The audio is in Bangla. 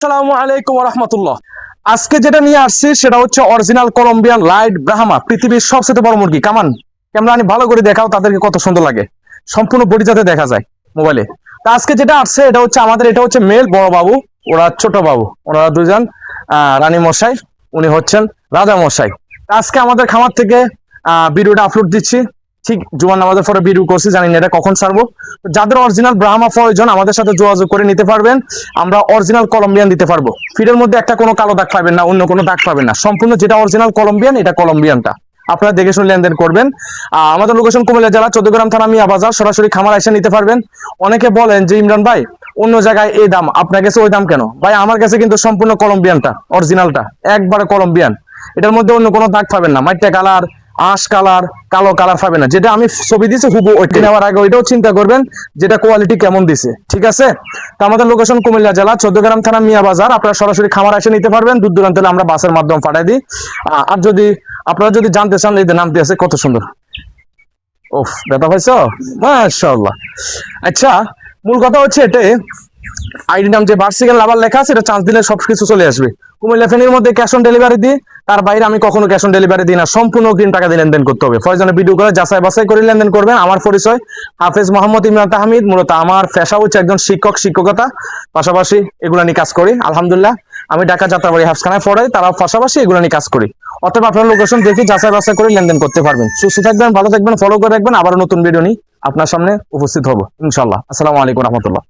আসসালামু আলাইকুম ওয়া রাহমাতুল্লাহ। আজকে যেটা নিয়ে আসছি সেটা হচ্ছে অরিজিনাল কলম্বিয়ান লাইট ব্রাহ্মা, পৃথিবীর সবচেয়ে বড় মুরগি। কামান ক্যামেরা আনি ভালো করে দেখাও তাদেরকে কত সুন্দর লাগে, সম্পূর্ণ বডি যাতে দেখা যায় মোবাইলে। তা আজকে যেটা আসছে এটা হচ্ছে আমাদের, এটা হচ্ছে মেল বড় বাবু, ওরা ছোট বাবু, ওরা দুজন রানী মশাই, উনি হচ্ছেন রাজা মশাই। তা আজকে আমাদের খামার থেকে ভিডিওটা আপলোড দিচ্ছি, ঠিক জুমার নামাজের পরে ভিডিও করছি, জানি না এটা কখন ছাড়বো। যাদের অরিজিনাল ব্রাহ্মা প্রয়োজন আমাদের সাথে যোগাযোগ করে নিতে পারবেন, আমরা অরিজিনাল কলম্বিয়ান দিতে পারবো। ফিডের মধ্যে একটা কোনো কালো দাগ পাবেন না, অন্য কোনো দাগ পাবেন না, সম্পূর্ণ যেটা অরিজিনাল কলম্বিয়ান এটা কলম্বিয়ানটা আপনারা দেখে শুনে লেনদেন করবেন। আমাদের লোকেশন কুমিল্লা জেলা 14 থানা মিয়া বাজার, সরাসরি খামার এসে নিতে পারবেন। অনেকে বলেন যে ইমরান ভাই অন্য জায়গায় এই দাম, আপনার কাছে ওই দাম কেন? ভাই আমার কাছে কিন্তু সম্পূর্ণ কলম্বিয়ানটা, অরিজিনালটা একবারে কলম্বিয়ান, এটার মধ্যে অন্য কোনো দাগ পাবেন না, মাইটা কালার, আঁশ কালার, কালো কালার পাবেন না। যেটা আমি ছবি দিয়েছি হুবু ওইটা নেওয়ার আগে ওইটাও চিন্তা করবেন যেটা কোয়ালিটি কেমন দিছে, ঠিক আছে? তো আমাদের লোকেশন কুমিল্লা জেলা 14 থানা মিয়া বাজার, আপনারা সরাসরি খামার এসে নিতে পারবেন। দূর দূরান্ত হলে আমরা বাসের মাধ্যমে পাঠাই দিই। আর যদি আপনারা যদি জানতে চান এই যে নামটি আছে কত সুন্দর, ওফ ব্যথা পাইছো, মাশাআল্লাহ। আচ্ছা, মূল কথা হচ্ছে এটা আইডি নাম যে ভার্সিক্যাল লাভার লেখা আছে এটা চান্স দিলে সবকিছু চলে আসবে। কুমিল্লা ফেনীর মধ্যে ক্যাশ অন ডেলিভারি দিই, তার বাইরে আমি কখনো ক্যাশ অন ডেলিভারি দিই না, সম্পূর্ণ অগ্রিম টাকা দিয়ে লেনদেন করতে হবে। প্রয়োজনে ভিডিও করে যাচাই বাছাই করে লেনদেন করবেন। আমার পরিচয় হাফেজ মোহাম্মদ ইমরান তাহমিদ, মূলত আমার পেশা হচ্ছে একজন শিক্ষক, শিক্ষকতা পাশাপাশি এগুলা নিয়ে কাজ করি আলহামদুলিল্লাহ। আমি ঢাকা যাত্রাবাড়ি হাফখানায় পড়াই, তারা পাশাপাশি এগুলা নিয়ে কাজ করি। অতএব আপনার লোকেশন দেখে যাচাই বাছাই করে লেনদেন করতে পারবেন। সুস্থ থাকবেন, ভালো থাকবেন, ফলো করে রাখবেন। আবারও নতুন ভিডিও নিয়ে আপনার সামনে উপস্থিত হবো ইনশাল্লাহ। আসসালামু আলাইকুম রহমতুল্লাহ।